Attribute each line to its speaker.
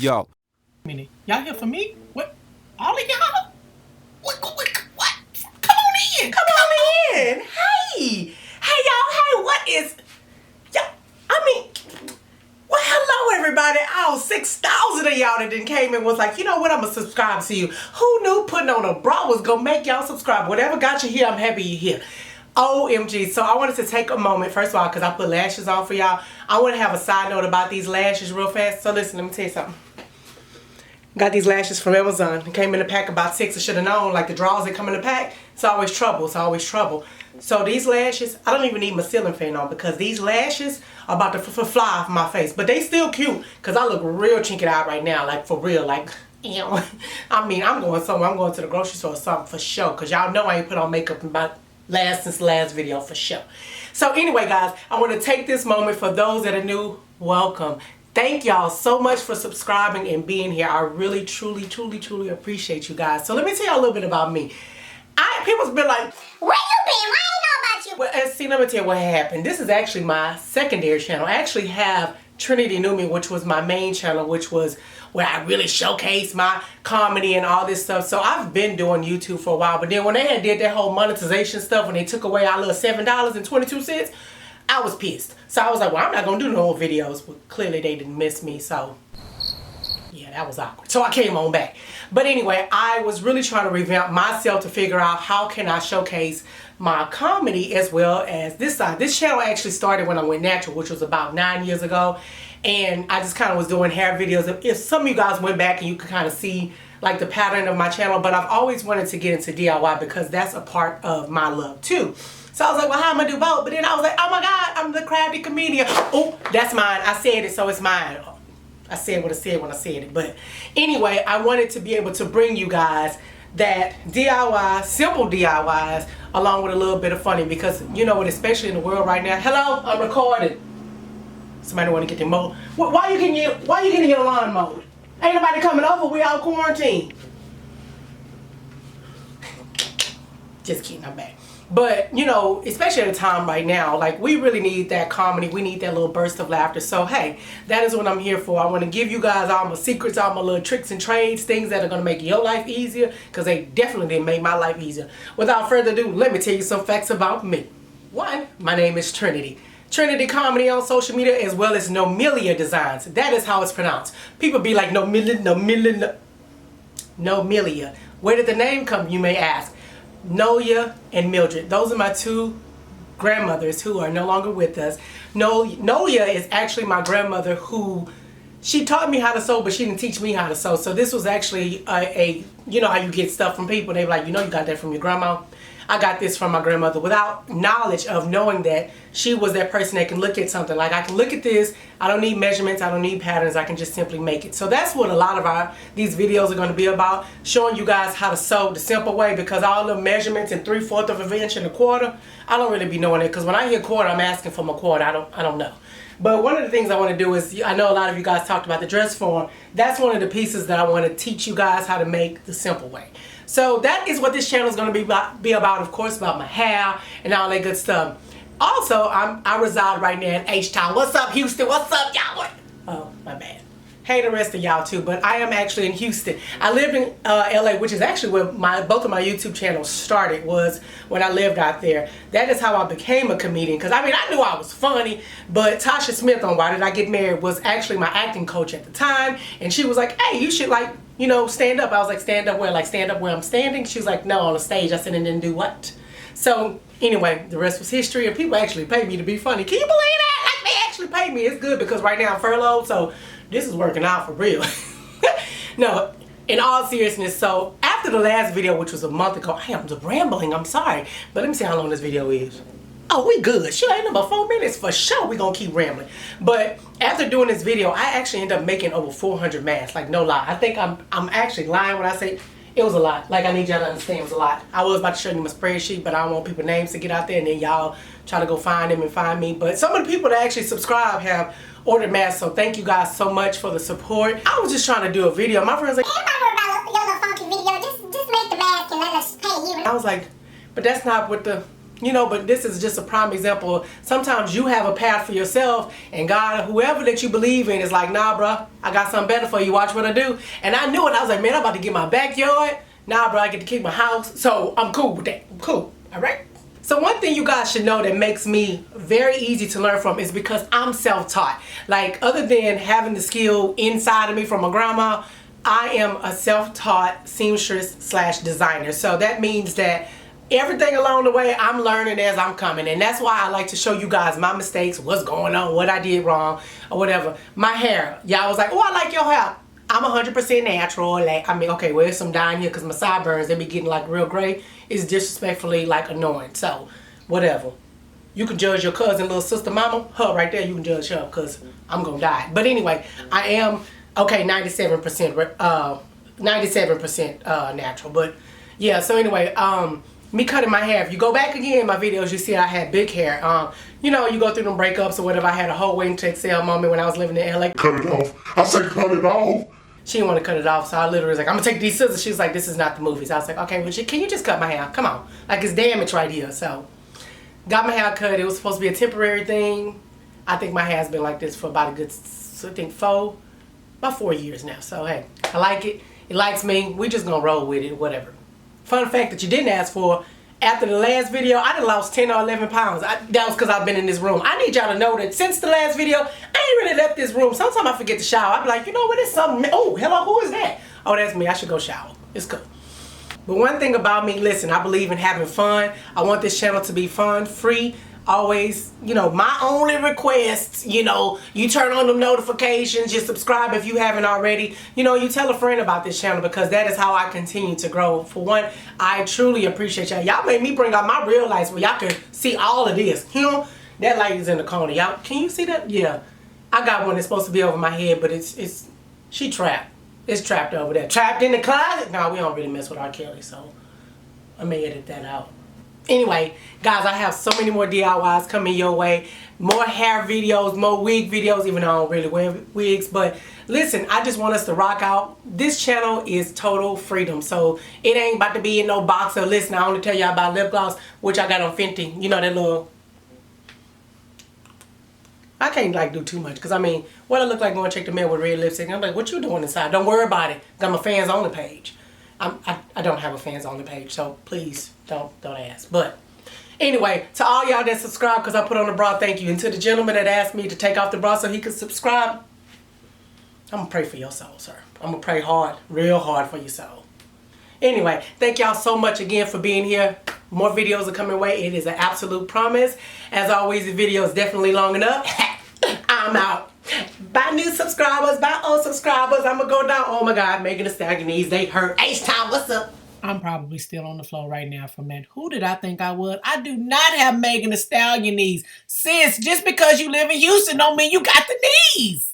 Speaker 1: Yo.
Speaker 2: Y'all here for me? What? All of y'all? What? Come on in. Come on in. Hey, y'all. Hey, what is? Well, hello everybody. All 6,000 of y'all that didn't came and was like, you know what? I'm gonna subscribe to you. Who knew putting on a bra was gonna make y'all subscribe? Whatever got you here, I'm happy you're here. OMG. So I wanted to take a moment, first of all, because I put lashes on for y'all. I want to have a side note about these lashes real fast. So listen, let me tell you something. Got these lashes from Amazon. It came in a pack about 6. I should have known. Like the drawers that come in the pack, it's always trouble. It's always trouble. So these lashes, I don't even need my ceiling fan on because these lashes are about to fly off my face. But they still cute because I look real chinky out right now. Like for real. Like, you know, I mean, I'm going somewhere. I'm going to the grocery store or something for sure. Because y'all know I ain't put on makeup in my since the last video for sure. So anyway, guys, I want to take this moment for those that are new. Welcome. Thank y'all so much for subscribing and being here. I really, truly appreciate you guys. So let me tell you a little bit about me. People's been like, where you been? Why I know about you? Well, see, let me tell you what happened. This is actually my secondary channel. I actually have Trinity Newman, which was my main channel, which was where I really showcased my comedy and all this stuff. So I've been doing YouTube for a while. But then when they did that whole monetization stuff, when they took away our little $7.22, I was pissed. So I was like, well, I'm not going to do no more videos. But clearly they didn't miss me. So yeah, that was awkward. So I came on back. But anyway, I was really trying to revamp myself to figure out how can I showcase my comedy as well as this side. This channel actually started when I went natural, which was about 9 years ago. And I just kind of was doing hair videos. If some of you guys went back and you could kind of see like the pattern of my channel. But I've always wanted to get into DIY because that's a part of my love too. So I was like, well, how am I do both? But then I was like, oh my God, I'm the crafty comedian. Oh, that's mine. I said it, so it's mine. I said what I said when I said it. But anyway, I wanted to be able to bring you guys that DIY, simple DIYs, along with a little bit of funny. Because you know what, especially in the world right now. Hello, I'm recording. Somebody want to get their mowed. Why you getting your lawn mowed? Ain't nobody coming over. We all quarantined. Just kidding, I'm back. But, you know, especially at a time right now, like, we really need that comedy. We need that little burst of laughter. So, hey, that is what I'm here for. I want to give you guys all my secrets, all my little tricks and trades, things that are going to make your life easier, because they definitely didn't make my life easier. Without further ado, let me tell you some facts about me. One, my name is Trinity. TrinityComedy on social media, as well as NoMilliaDesigns. That is how it's pronounced. People be like, NoMillia. Where did the name come, you may ask? Noya and Mildred. Those are my two grandmothers who are no longer with us. Noya is actually my grandmother who, she taught me how to sew, but she didn't teach me how to sew. So this was actually you know how you get stuff from people. They were like, you know you got that from your grandma. I got this from my grandmother without knowledge of knowing that she was that person that can look at something. Like, I can look at this, I don't need measurements, I don't need patterns, I can just simply make it. So that's what a lot of these videos are going to be about, showing you guys how to sew the simple way, because all the measurements and 3/4 of an inch and a quarter, I don't really be knowing it, because when I hear quarter, I'm asking for my quarter. I don't know. But one of the things I want to do is, I know a lot of you guys talked about the dress form. That's one of the pieces that I want to teach you guys how to make the simple way. So that is what this channel is going to be about, of course, about my hair and all that good stuff. Also, I reside right now in H-Town. What's up, Houston? What's up, y'all? Oh, my bad. Hey, the rest of y'all too, but I am actually in Houston. I lived in LA, which is actually where both of my YouTube channels started, was when I lived out there. That is how I became a comedian, because I mean, I knew I was funny, but Tasha Smith on Why Did I Get Married was actually my acting coach at the time, and she was like, hey, you should, like, you know, stand up. I was like, stand up where? Like, stand up where I'm standing? She was like, no, on the stage. I said, and then do what? So anyway, the rest was history, and people actually pay me to be funny. Can you believe that? Like, they actually pay me. It's good, because right now I'm furloughed, so this is working out for real. No, in all seriousness, so after the last video, which was a month ago, I am rambling, I'm sorry, but let me see how long this video is. Oh, we good. Shit, ain't about 4 minutes for sure. We gonna keep rambling. But after doing this video, I actually ended up making over 400 masks. Like, no lie. I think I'm actually lying when I say it was a lot. Like, I need y'all to understand it was a lot. I was about to show you my spreadsheet, but I don't want people's names to get out there and then y'all try to go find them and find me. But some of the people that actually subscribe have ordered masks, so thank you guys so much for the support. I was just trying to do a video. My friends like, hey, I was like, but that's not what the, You know, but this is just a prime example. Sometimes you have a path for yourself, and God, whoever that you believe in, is like, nah, bro, I got something better for you. Watch what I do. And I knew it. I was like, man, I'm about to get my backyard. Nah, bro, I get to keep my house. So I'm cool with that. I'm cool. All right? So one thing you guys should know that makes me very easy to learn from is because I'm self-taught. Like, other than having the skill inside of me from my grandma, I am a self-taught seamstress / designer. So that means that everything along the way, I'm learning as I'm coming. And that's why I like to show you guys my mistakes, what's going on, what I did wrong, or whatever. My hair. Y'all was like, oh, I like your hair. I'm 100% natural. Like, I mean, okay, well, there's some dye in here because my sideburns, they be getting like real gray. It's disrespectfully like annoying. So, whatever. You can judge your cousin, little sister, mama. Her right there, you can judge her because I'm going to die. But anyway, I am, okay, 97% natural. But yeah, so anyway, me cutting my hair. If you go back again in my videos, you see I had big hair. You know, you go through them breakups or whatever. I had a whole waiting to exhale moment when I was living in LA.
Speaker 1: Cut it off. I said cut it off.
Speaker 2: She didn't want to cut it off, so I literally was like, I'm going to take these scissors. She was like, this is not the movies. I was like, okay, well, can you just cut my hair? Come on. Like, it's damaged right here. So, got my hair cut. It was supposed to be a temporary thing. I think my hair's been like this for about a good, I think, about 4 years now. So, hey, I like it. It likes me. We just going to roll with it, whatever. Fun fact that you didn't ask for, after the last video, I done lost 10 or 11 pounds. That was because I've been in this room. I need y'all to know that since the last video, I ain't really left this room. Sometimes I forget to shower. I be like, you know what, it's something. Oh, hello, who is that? Oh, that's me. I should go shower. It's cool. But one thing about me, listen, I believe in having fun. I want this channel to be fun, free. Always, you know, my only request, you know, you turn on them notifications, you subscribe if you haven't already, you know, you tell a friend about this channel because that is how I continue to grow. For one, I truly appreciate y'all. Y'all made me bring out my real lights where y'all can see all of this. You know, that light is in the corner. Y'all, can you see that? Yeah. I got one that's supposed to be over my head, but she trapped. It's trapped over there. Trapped in the closet? No, we don't really mess with R. Kelly, so I may edit that out. Anyway, guys, I have so many more DIYs coming your way. More hair videos, more wig videos, even though I don't really wear wigs. But listen, I just want us to rock out. This channel is total freedom. So it ain't about to be in no box. Or listen, I only tell y'all about lip gloss, which I got on Fenty. You know, that little... I can't like do too much. Because I mean, what I look like going to check the mail with red lipstick. I'm like, what you doing inside? Don't worry about it. Got my fans only page. I don't have a fans only page, so please don't ask. But anyway, to all y'all that subscribe because I put on the bra, thank you. And to the gentleman that asked me to take off the bra so he could subscribe, I'm gonna pray for your soul, sir. I'm gonna pray hard, real hard for your soul. Anyway, thank y'all so much again for being here. More videos are coming away. It is an absolute promise. As always, the video is definitely long enough. I'm out. Bye new subscribers, bye old subscribers. I'm gonna go down. Oh my God, Megan Thee Stallion knees, they hurt. H-Time, what's up? I'm probably still on the floor right now from that. Who did I think I was? I do not have Megan Thee Stallion knees. Sis, just because you live in Houston don't mean you got the knees.